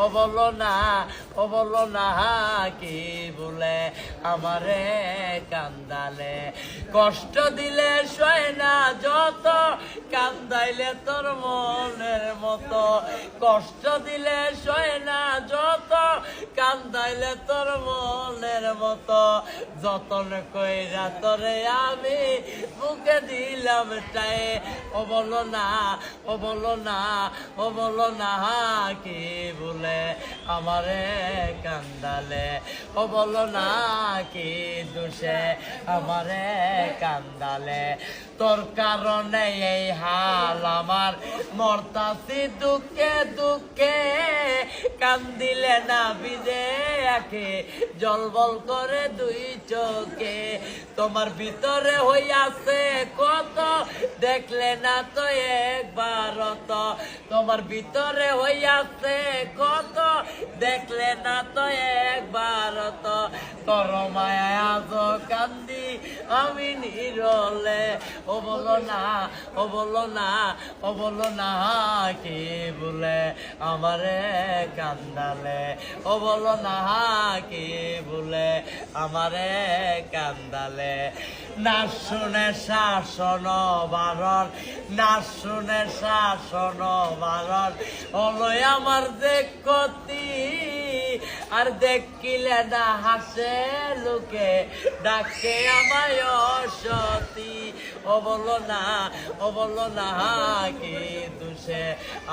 ও বলো না, ও বলো না কি বলে আমারে কান্দালে, কষ্ট দিলে সয় না যত, কান্দাইলে তোর মনের মতো, কষ্ট দিলে সয় না যত, কান্দাইলে তোর মনের মতো, যতন কইরা তোরে আমি বুকে দিলাম চাই। ও বলো না, ও বলো না, ও বলো না কি বলে আমারে কান্দালে, ও বলো না কি দোষে আমারে কান্দালে, তোর কারণে এই হাল আমার, মরতাছি দুঃখে দুঃখে, কান্দিলে না বিদে আঁখে, জলবল করে দুই চোখে, তোমার ভিতরে হইয়াছে কত, দেখলে না তো একবার তো, তোমার ভিতরে হইয়াছে কত, দেখলে না তো একবার তো, তোর মায়া আজ কান্দি আমি নিরলে। ও বলো না, ও বলো না, ও বলো না কি বলে আমারে কান্দালে, ও বলো না কি বলে আমারে কান্দালে, না শুনে শাসন বারণ, না শুনে শাসন বারণ, হলো আমার যে ক্ষতি, আর দেখিলে না হাসে লোকে, ডাকে আমায় অসতী। ও বলো না, ও বলো না কি দোষে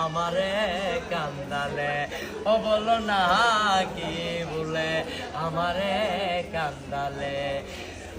আমারে কান্দালে, ও বলো না কি বলে আমারে কান্দালে।